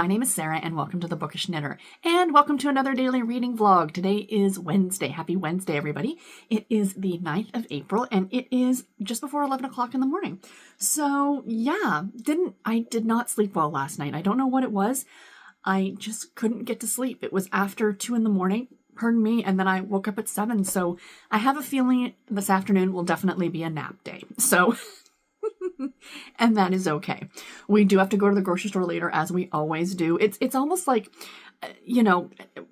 My name is Sarah and welcome to The Bookish Knitter and welcome to another daily reading vlog. Today is Wednesday. Happy Wednesday, everybody. It is the 9th of April and it is just before 11 o'clock in the morning. So yeah, I did not sleep well last night. I don't know what it was. I just couldn't get to sleep. It was after 2 in the morning, pardon me, and then I woke up at 7. So I have a feeling this afternoon will definitely be a nap day. So and that is okay. We do have to go to the grocery store later, as we always do. It's almost like,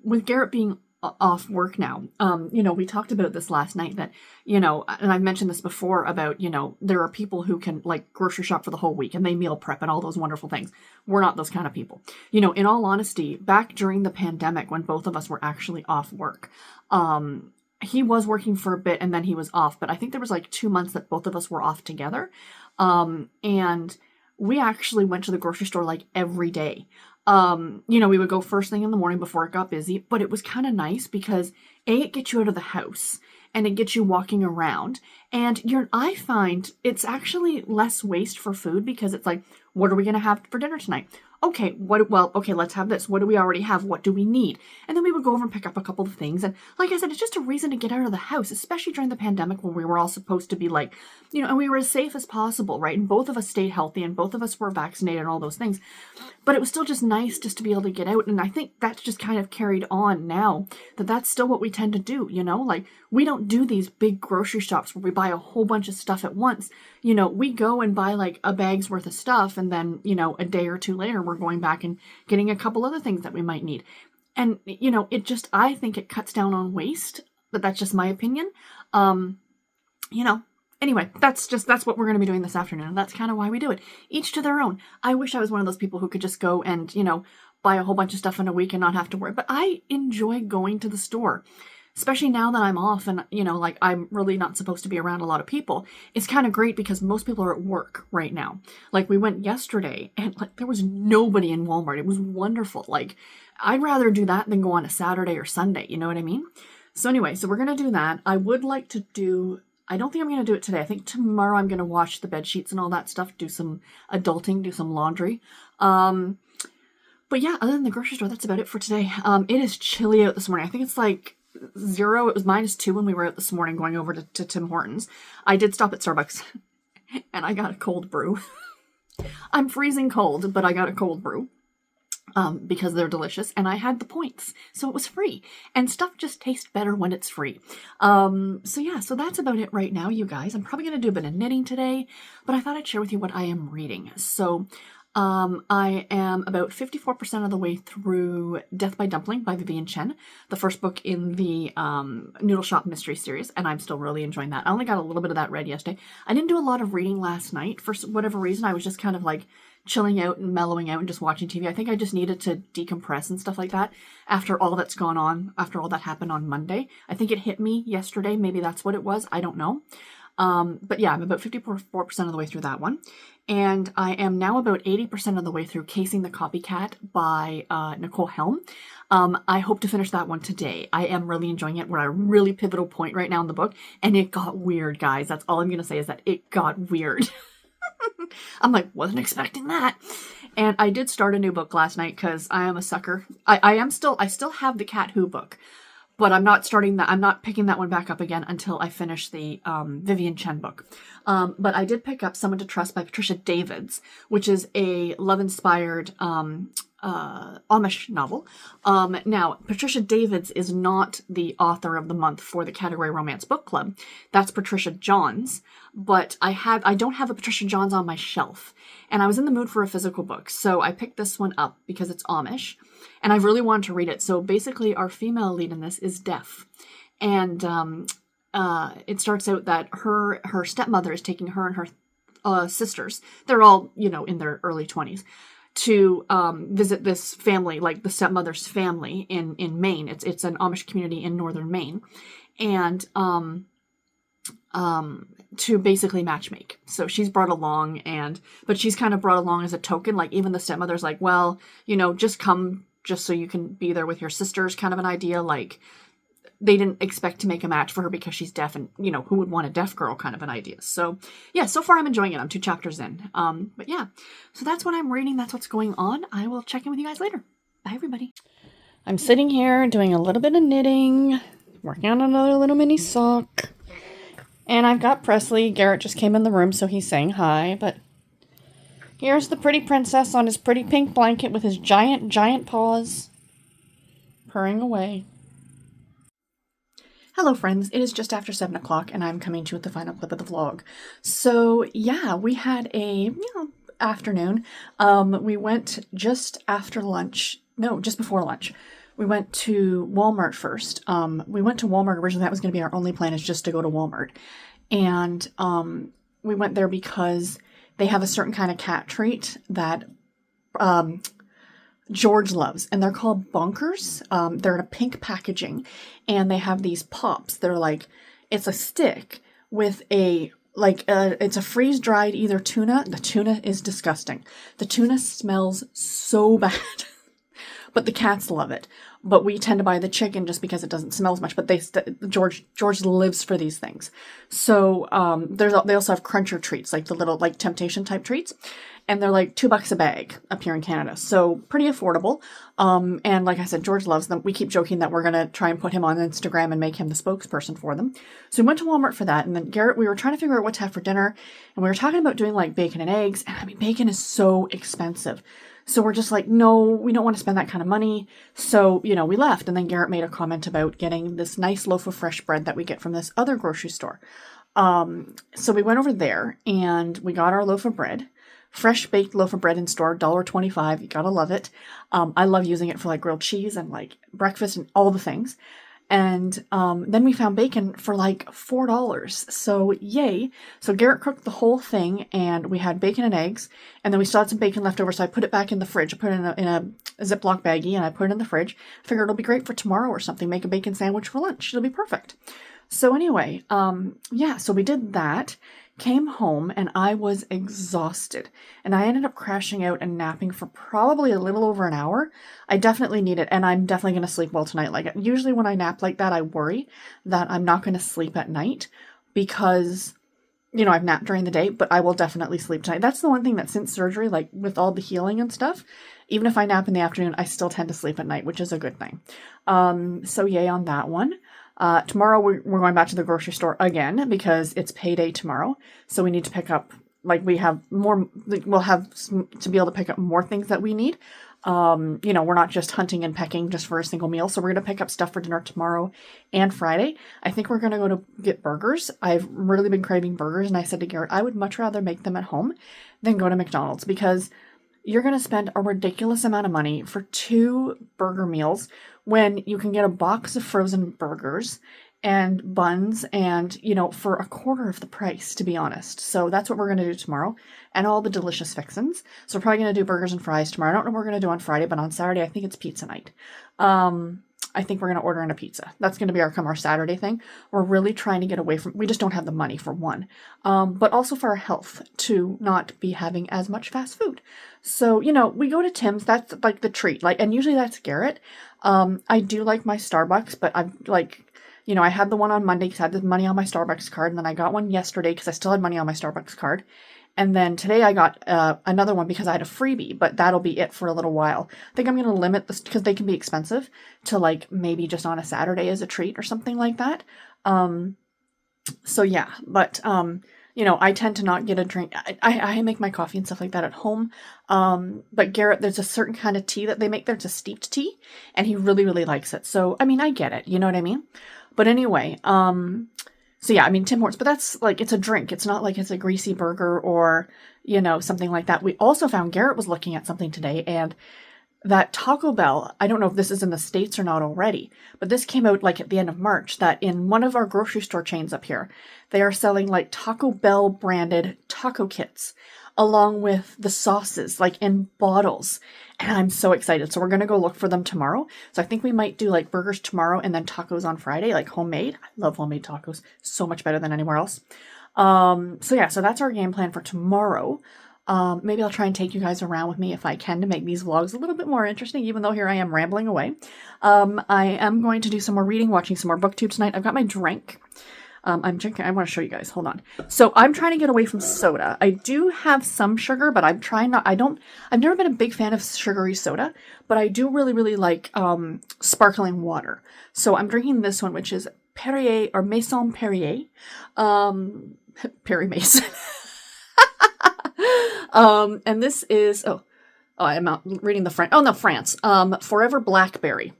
with Garrett being off work now, we talked about this last night that, and I've mentioned this before about, there are people who can like grocery shop for the whole week and they meal prep and all those wonderful things. We're not those kind of people. In all honesty, back during the pandemic when both of us were actually off work, he was working for a bit and then he was off, but I think there was like 2 months that both of us were off together. And we actually went to the grocery store like every day. We would go first thing in the morning before it got busy, but it was kind of nice because it gets you out of the house and it gets you walking around, and I find it's actually less waste for food because it's like, what are we going to have for dinner tonight? Okay, let's have this. What do we already have? What do we need? And then we would go over and pick up a couple of things. And like I said, it's just a reason to get out of the house, especially during the pandemic when we were all supposed to be like, and we were as safe as possible, right? And both of us stayed healthy and both of us were vaccinated and all those things. But it was still just nice just to be able to get out. And I think that's just kind of carried on now, that's still what we tend to do, like we don't do these big grocery shops where we buy a whole bunch of stuff at once. We go and buy like a bag's worth of stuff and then, a day or two later, we're going back and getting a couple other things that we might need. And, I think it cuts down on waste, but that's just my opinion. Anyway, that's what we're going to be doing this afternoon. And that's kind of why we do it. Each to their own. I wish I was one of those people who could just go and, buy a whole bunch of stuff in a week and not have to worry. But I enjoy going to the store, especially now that I'm off and, I'm really not supposed to be around a lot of people. It's kind of great because most people are at work right now. Like we went yesterday and there was nobody in Walmart. It was wonderful. Like I'd rather do that than go on a Saturday or Sunday. You know what I mean? So anyway, so we're going to do that. I would like to I don't think I'm going to do it today. I think tomorrow I'm going to wash the bed sheets and all that stuff, do some adulting, do some laundry. But yeah, other than the grocery store, that's about it for today. It is chilly out this morning. I think it's like 0. It was -2 when we were out this morning going over to Tim Hortons. I did stop at Starbucks and I got a cold brew. I'm freezing cold, but I got a cold brew. Because they're delicious and I had the points, so it was free, and stuff just tastes better when it's free. So that's about it right now, you guys. I'm probably going to do a bit of knitting today, but I thought I'd share with you what I am reading. So I am about 54% of the way through Death by Dumpling by Vivian Chen, the first book in the Noodle Shop Mystery Series, and I'm still really enjoying that. I only got a little bit of that read yesterday. I didn't do a lot of reading last night for whatever reason. I was just kind of like chilling out and mellowing out and just watching TV. I think I just needed to decompress and stuff like that after all that's gone on, after all that happened on Monday. I think it hit me yesterday. Maybe that's what it was. I don't know. But yeah, I'm about 54% of the way through that one. And I am now about 80% of the way through Casing the Copycat by Nicole Helm. I hope to finish that one today. I am really enjoying it. We're at a really pivotal point right now in the book. And it got weird, guys. That's all I'm going to say is that it got weird. I'm like, wasn't expecting that. And I did start a new book last night because I am a sucker. I still have the Cat Who book, but I'm not starting that. I'm not picking that one back up again until I finish the Vivian Chen book. But I did pick up Someone to Trust by Patricia Davids, which is a love-inspired Amish novel. Now, Patricia Davids is not the author of the month for the Category Romance Book Club. That's Patricia Johns, but I don't have a Patricia Johns on my shelf, and I was in the mood for a physical book, so I picked this one up because it's Amish, and I really wanted to read it. So basically, our female lead in this is deaf, and it starts out that her stepmother is taking her and her sisters. They're all in their early 20s. To visit this family, like the stepmother's family in Maine. It's an Amish community in northern Maine, and to basically matchmake. So she's brought along, but she's kind of brought along as a token. Like even the stepmother's like, well, just come just so you can be there with your sisters, kind of an idea. Like they didn't expect to make a match for her because she's deaf, and, you know, who would want a deaf girl kind of an idea. So yeah, so far I'm enjoying it. I'm 2 chapters in. But yeah, so that's what I'm reading. That's what's going on. I will check in with you guys later. Bye, everybody. I'm sitting here doing a little bit of knitting, working on another little mini sock. And I've got Presley. Garrett just came in the room, so he's saying hi. But here's the pretty princess on his pretty pink blanket with his giant paws, purring away. Hello, friends. It is just after 7 o'clock, and I'm coming to you with the final clip of the vlog. So yeah, we had a afternoon. We went just after lunch. No, just before lunch. We went to Walmart first. We went to Walmart originally. That was going to be our only plan, is just to go to Walmart. And we went there because they have a certain kind of cat treat that George loves. And they're called Bonkers. They're in a pink packaging. And they have these pops. They're like, it's a stick with a, it's a freeze-dried either tuna. The tuna is disgusting. The tuna smells so bad. But the cats love it. But we tend to buy the chicken just because it doesn't smell as much. But George lives for these things. So they also have cruncher treats, like the little Temptation type treats, and they're like $2 a bag up here in Canada. So pretty affordable. And like I said, George loves them. We keep joking that we're gonna try and put him on Instagram and make him the spokesperson for them. So we went to Walmart for that, and then Garrett, we were trying to figure out what to have for dinner, and we were talking about doing like bacon and eggs. And I mean, bacon is so expensive. So we're just like, no, we don't want to spend that kind of money. So, you know, we left. And then Garrett made a comment about getting this nice loaf of fresh bread that we get from this other grocery store. So we went over there and we got our loaf of bread. Fresh baked loaf of bread in store, $1.25. You gotta love it. I love using it for like grilled cheese and like breakfast and all the things. And then we found bacon for like $4. So yay. So Garrett cooked the whole thing, and we had bacon and eggs, and then we still had some bacon left over. So I put it back in the fridge. I put it in a Ziploc baggie, and I put it in the fridge. I figured it'll be great for tomorrow or something. Make a bacon sandwich for lunch. It'll be perfect. So anyway, yeah, so we did that. Came home and I was exhausted, and I ended up crashing out and napping for probably a little over an hour. I definitely need it, and I'm definitely going to sleep well tonight. Like, usually when I nap like that, I worry that I'm not going to sleep at night because, you know, I've napped during the day, but I will definitely sleep tonight. That's the one thing that since surgery, like with all the healing and stuff, even if I nap in the afternoon, I still tend to sleep at night, which is a good thing. So yay on that one. Tomorrow we're going back to the grocery store again because it's payday tomorrow. So we need to pick up, like we'll have to be able to pick up more things that we need. You know, we're not just hunting and pecking just for a single meal. So we're going to pick up stuff for dinner tomorrow and Friday. I think we're going to go to get burgers. I've really been craving burgers. And I said to Garrett, I would much rather make them at home than go to McDonald's, because you're going to spend a ridiculous amount of money for 2 burger meals when you can get a box of frozen burgers and buns and, you know, for a quarter of the price, to be honest. So that's what we're going to do tomorrow, and all the delicious fixins. So we're probably going to do burgers and fries tomorrow. I don't know what we're going to do on Friday, but on Saturday, I think it's pizza night. I think we're going to order in a pizza. That's going to be our Saturday thing. We're really trying to get away from, we just don't have the money for one, but also for our health to not be having as much fast food. So, you know, we go to Tim's, that's like the treat, like, and usually that's Garrett. I do like my Starbucks, but I'm like, you know, I had the one on Monday because I had the money on my Starbucks card, and then I got one yesterday because I still had money on my Starbucks card. And then today I got another one because I had a freebie, but that'll be it for a little while. I think I'm going to limit this, because they can be expensive, to like maybe just on a Saturday as a treat or something like that. So yeah, but you know, I tend to not get a drink. I make my coffee and stuff like that at home. But Garrett, there's a certain kind of tea that they make there. It's a steeped tea, and he really, really likes it. So, I mean, I get it. You know what I mean? But anyway, so yeah, I mean, Tim Hortons, but that's like, it's a drink. It's not like it's a greasy burger or, you know, something like that. We also found, Garrett was looking at something today, and that Taco Bell, I don't know if this is in the States or not already, but this came out like at the end of March, that in one of our grocery store chains up here, they are selling like Taco Bell branded taco kits along with the sauces, like in bottles. And I'm so excited. So we're going to go look for them tomorrow. So I think we might do like burgers tomorrow and then tacos on Friday, like homemade. I love homemade tacos. So much better than anywhere else. So yeah, so that's our game plan for tomorrow. Maybe I'll try and take you guys around with me if I can to make these vlogs a little bit more interesting, even though here I am rambling away. I am going to do some more reading, watching some more booktube tonight. I've got my drink. I'm drinking. I want to show you guys. Hold on. So I'm trying to get away from soda. I do have some sugar, but I'm trying not. I've never been a big fan of sugary soda, but I do really, really like sparkling water. So I'm drinking this one, which is Perrier or Maison Perrier, Perry Mason. And this is I'm out reading the French. Oh no, France. Forever Blackberry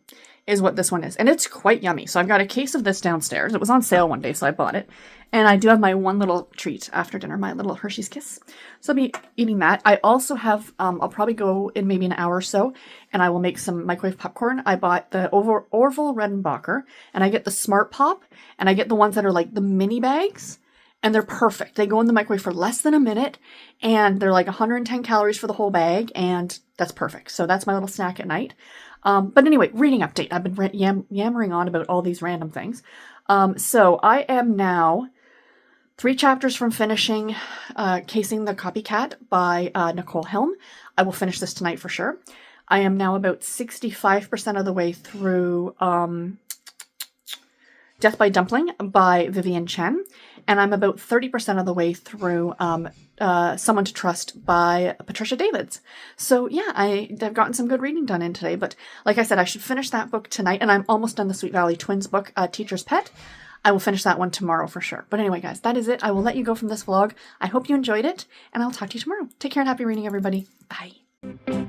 is what this one is. And it's quite yummy. So I've got a case of this downstairs. It was on sale one day, so I bought it. And I do have my one little treat after dinner, my little Hershey's Kiss. So I'll be eating that. I also have, I'll probably go in maybe an hour or so, and I will make some microwave popcorn. I bought the Orville Redenbacher, and I get the Smart Pop, and I get the ones that are like the mini bags. And they're perfect. They go in the microwave for less than a minute, and they're like 110 calories for the whole bag, and that's perfect. So that's my little snack at night. But anyway, reading update. I've been yammering on about all these random things. So I am now 3 chapters from finishing Casing the Copycat by Nicole Helm. I will finish this tonight for sure. I am now about 65% of the way through Death by Dumpling by Vivian Chen, and I'm about 30% of the way through Someone to Trust by Patricia Davids. So yeah, I've gotten some good reading done in today, but like I said, I should finish that book tonight, and I'm almost done the Sweet Valley Twins book, Teacher's Pet. I will finish that one tomorrow for sure. But anyway, guys, that is it. I will let you go from this vlog. I hope you enjoyed it, and I'll talk to you tomorrow. Take care and happy reading, everybody. Bye.